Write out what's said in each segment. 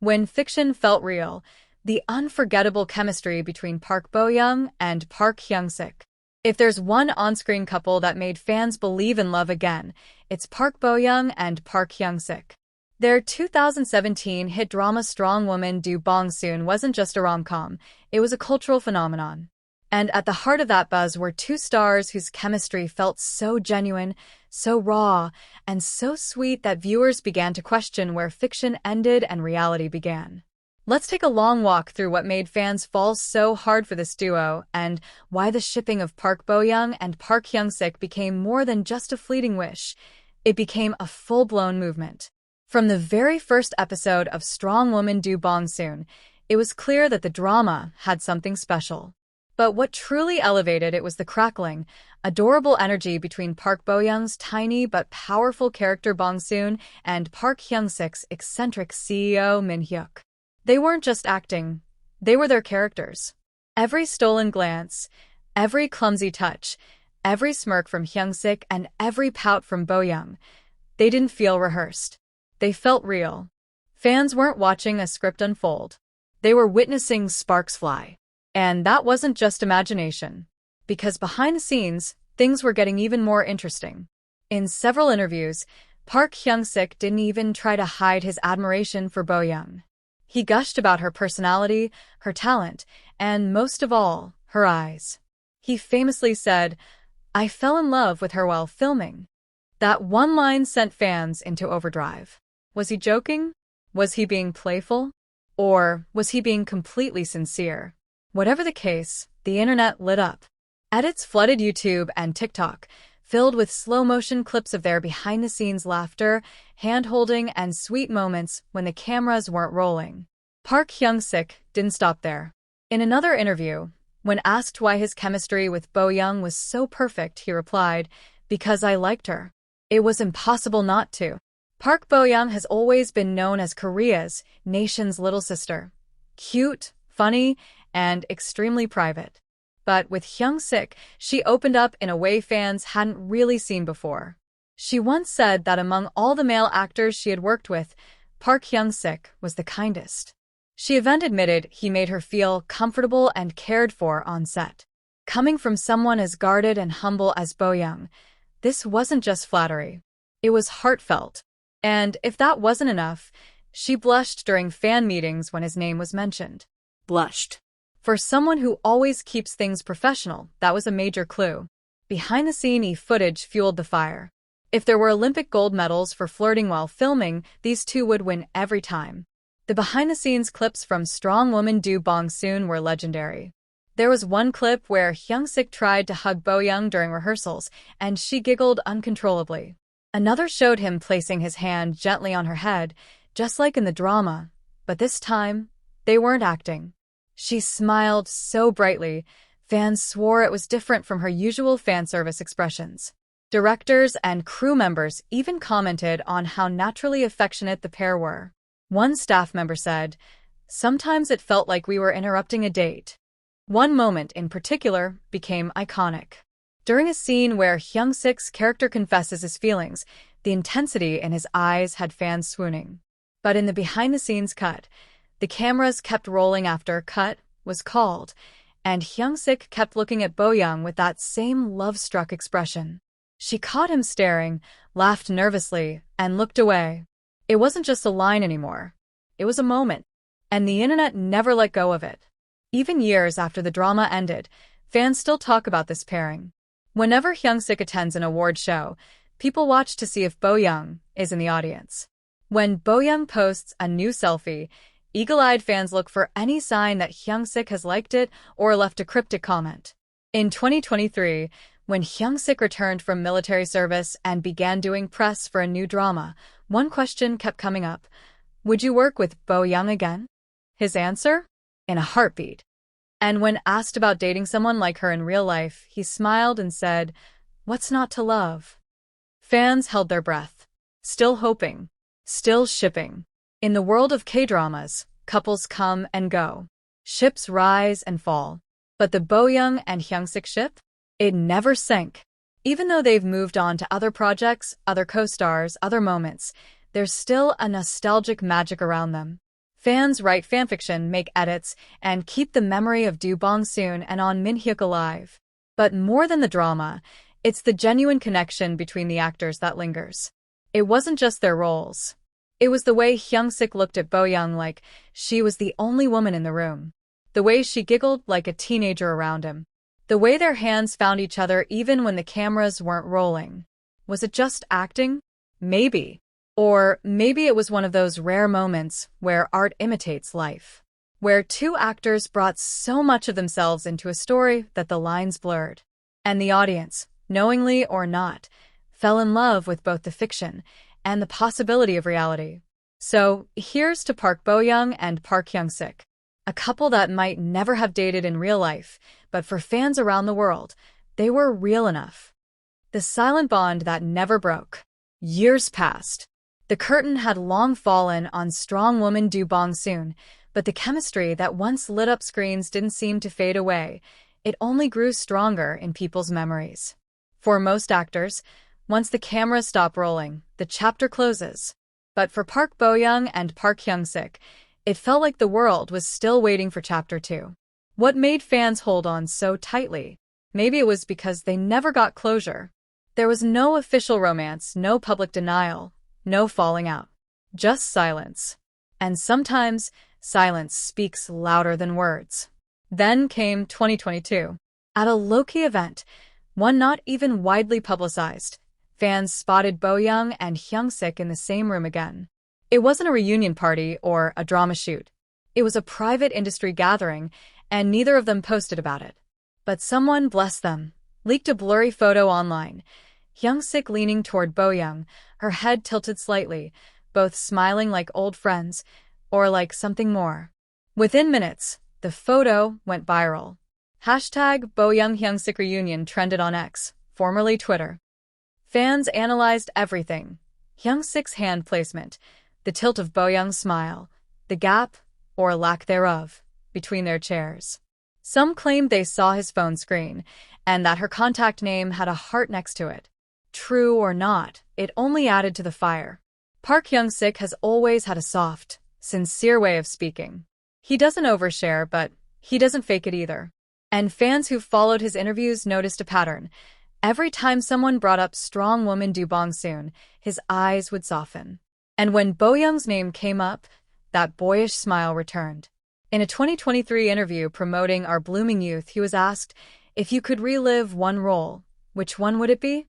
When fiction felt real, the unforgettable chemistry between Park Bo-young and Park Hyung-sik. If there's one on-screen couple that made fans believe in love again, it's Park Bo-young and Park Hyung-sik. Their 2017 hit drama Strong Woman Do Bong-soon wasn't just a rom-com, it was a cultural phenomenon. And at the heart of that buzz were two stars whose chemistry felt so genuine, so raw, and so sweet that viewers began to question where fiction ended and reality began. Let's take a long walk through what made fans fall so hard for this duo and why the shipping of Park Bo-young and Park Hyung-sik became more than just a fleeting wish. It became a full-blown movement. From the very first episode of Strong Woman Do Bong-soon, it was clear that the drama had something special. But what truly elevated it was the crackling, adorable energy between Park Bo-young's tiny but powerful character Bong-soon and Park Hyung-sik's eccentric CEO Min-hyuk. They weren't just acting, they were their characters. Every stolen glance, every clumsy touch, every smirk from Hyung-sik and every pout from Bo-young, they didn't feel rehearsed. They felt real. Fans weren't watching a script unfold. They were witnessing sparks fly. And that wasn't just imagination. Because behind the scenes, things were getting even more interesting. In several interviews, Park Hyung-sik didn't even try to hide his admiration for Bo-young. He gushed about her personality, her talent, and most of all, her eyes. He famously said, "I fell in love with her while filming." That one line sent fans into overdrive. Was he joking? Was he being playful? Or was he being completely sincere? Whatever the case, the internet lit up. Edits flooded YouTube and TikTok, filled with slow-motion clips of their behind-the-scenes laughter, hand-holding, and sweet moments when the cameras weren't rolling. Park Hyung-sik didn't stop there. In another interview, when asked why his chemistry with Bo-young was so perfect, he replied, "Because I liked her. It was impossible not to." Park Bo-young has always been known as Korea's nation's little sister. Cute, funny, and extremely private. But with Hyung-sik, she opened up in a way fans hadn't really seen before. She once said that among all the male actors she had worked with, Park Hyung-sik was the kindest. She even admitted he made her feel comfortable and cared for on set. Coming from someone as guarded and humble as Bo-young, this wasn't just flattery. It was heartfelt. And if that wasn't enough, she blushed during fan meetings when his name was mentioned. Blushed. For someone who always keeps things professional, that was a major clue. Behind-the-scene footage fueled the fire. If there were Olympic gold medals for flirting while filming, these two would win every time. The behind-the-scenes clips from Strong Woman Do Bong-soon were legendary. There was one clip where Hyung-sik tried to hug Bo-young during rehearsals, and she giggled uncontrollably. Another showed him placing his hand gently on her head, just like in the drama, but this time, they weren't acting. She smiled so brightly, fans swore it was different from her usual fan service expressions. Directors and crew members even commented on how naturally affectionate the pair were. One staff member said, "Sometimes it felt like we were interrupting a date." One moment in particular became iconic. During a scene where Hyung-sik's character confesses his feelings, the intensity in his eyes had fans swooning. But in the behind-the-scenes cut, the cameras kept rolling after cut was called, and Hyung-sik kept looking at Bo-young with that same love-struck expression. She caught him staring, laughed nervously, and looked away. It wasn't just a line anymore. It was a moment, and the internet never let go of it. Even years after the drama ended, fans still talk about this pairing. Whenever Hyung-sik attends an award show, people watch to see if Bo-young is in the audience. When Bo-young posts a new selfie, eagle-eyed fans look for any sign that Hyung-sik has liked it or left a cryptic comment. In 2023, when Hyung-sik returned from military service and began doing press for a new drama, one question kept coming up. Would you work with Bo-young again? His answer? In a heartbeat. And when asked about dating someone like her in real life, he smiled and said, "What's not to love?" Fans held their breath. Still hoping. Still shipping. In the world of K-dramas, couples come and go. Ships rise and fall. But the Bo-young and Hyung-sik ship? It never sank. Even though they've moved on to other projects, other co-stars, other moments, there's still a nostalgic magic around them. Fans write fanfiction, make edits, and keep the memory of Do Bong-soon and On Min-hyuk alive. But more than the drama, it's the genuine connection between the actors that lingers. It wasn't just their roles. It was the way Hyung-sik looked at Bo-young like she was the only woman in the room. The way she giggled like a teenager around him. The way their hands found each other even when the cameras weren't rolling. Was it just acting? Maybe. Or maybe it was one of those rare moments where art imitates life. Where two actors brought so much of themselves into a story that the lines blurred. And the audience, knowingly or not, fell in love with both the fiction and the possibility of reality. So, here's to Park Bo-young and Park Hyung-sik. A couple that might never have dated in real life, but for fans around the world, they were real enough. The silent bond that never broke. Years passed. The curtain had long fallen on strong woman Do Bong-soon, but the chemistry that once lit up screens didn't seem to fade away. It only grew stronger in people's memories. For most actors, once the cameras stop rolling, the chapter closes. But for Park Bo-young and Park Hyung-sik, it felt like the world was still waiting for Chapter 2. What made fans hold on so tightly? Maybe it was because they never got closure. There was no official romance, no public denial, no falling out. Just silence. And sometimes, silence speaks louder than words. Then came 2022. At a low-key event, one not even widely publicized, fans spotted Bo-young and Hyung-sik in the same room again. It wasn't a reunion party or a drama shoot. It was a private industry gathering, and neither of them posted about it. But someone, bless them, leaked a blurry photo online. Hyung-sik leaning toward Bo-young, her head tilted slightly, both smiling like old friends, or like something more. Within minutes, the photo went viral. Hashtag Bo-young Hyung-sik reunion trended on X, formerly Twitter. Fans analyzed everything. Hyung-sik's hand placement, the tilt of Bo-young's smile, the gap, or lack thereof, between their chairs. Some claimed they saw his phone screen, and that her contact name had a heart next to it. True or not, it only added to the fire. Park Hyung-sik has always had a soft, sincere way of speaking. He doesn't overshare, but he doesn't fake it either. And fans who followed his interviews noticed a pattern. Every time someone brought up strong woman Do Bong-soon, his eyes would soften. And when Bo-young's name came up, that boyish smile returned. In a 2023 interview promoting Our Blooming Youth, he was asked, if you could relive one role, which one would it be?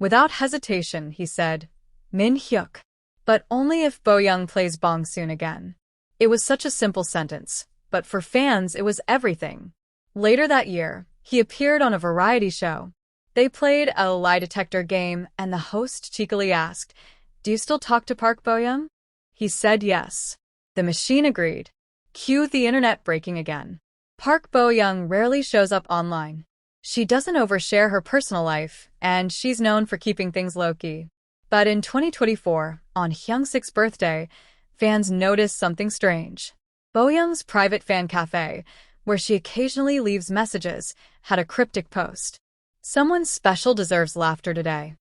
Without hesitation, he said, Min-hyuk. But only if Bo-young plays Bong-soon again. It was such a simple sentence, but for fans it was everything. Later that year, he appeared on a variety show. They played a lie detector game, and the host cheekily asked, do you still talk to Park Bo-young? He said yes. The machine agreed. Cue the internet breaking again. Park Bo-young rarely shows up online. She doesn't overshare her personal life, and she's known for keeping things low-key. But in 2024, on Hyung-sik's birthday, fans noticed something strange. Bo-young's private fan cafe, where she occasionally leaves messages, had a cryptic post. Someone special deserves laughter today.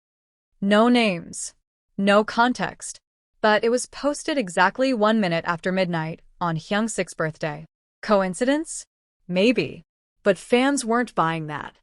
No names. No context. But it was posted exactly 1 minute after midnight on Hyung-sik's birthday. Coincidence? Maybe. But fans weren't buying that.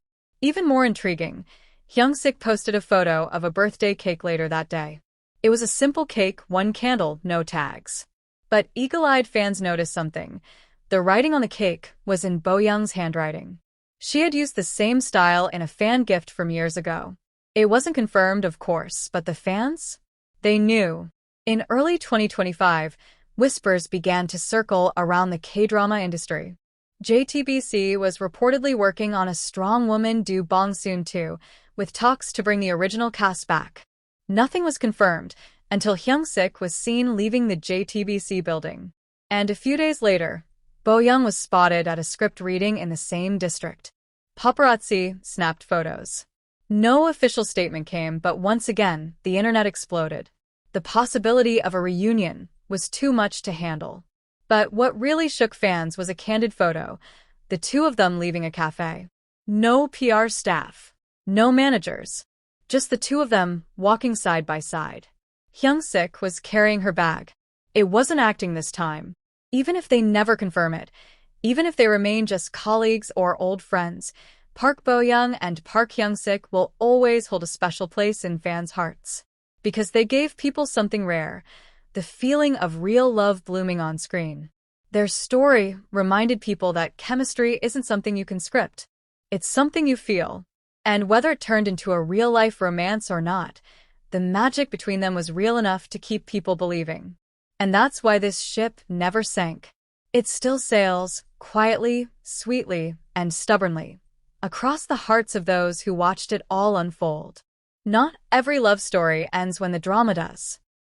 Even more intriguing, Hyung-sik posted a photo of a birthday cake later that day. It was a simple cake, one candle, no tags. But eagle-eyed fans noticed something. The writing on the cake was in Bo-young's handwriting. She had used the same style in a fan gift from years ago. It wasn't confirmed, of course, but the fans? They knew. In early 2025, whispers began to circle around the K-drama industry. JTBC was reportedly working on a strong woman Do Bong-soon 2, with talks to bring the original cast back. Nothing was confirmed until Hyung-sik was seen leaving the JTBC building. And a few days later, Bo-young was spotted at a script reading in the same district. Paparazzi snapped photos. No official statement came, but once again, the internet exploded. The possibility of a reunion was too much to handle. But what really shook fans was a candid photo, the two of them leaving a cafe. No PR staff. No managers. Just the two of them walking side by side. Hyung-sik was carrying her bag. It wasn't acting this time. Even if they never confirm it, even if they remain just colleagues or old friends, Park Bo-young and Park Hyung-sik will always hold a special place in fans' hearts. Because they gave people something rare, the feeling of real love blooming on screen. Their story reminded people that chemistry isn't something you can script. It's something you feel. And whether it turned into a real-life romance or not, the magic between them was real enough to keep people believing. And that's why this ship never sank. It still sails, quietly, sweetly, and stubbornly, across the hearts of those who watched it all unfold. Not every love story ends when the drama does.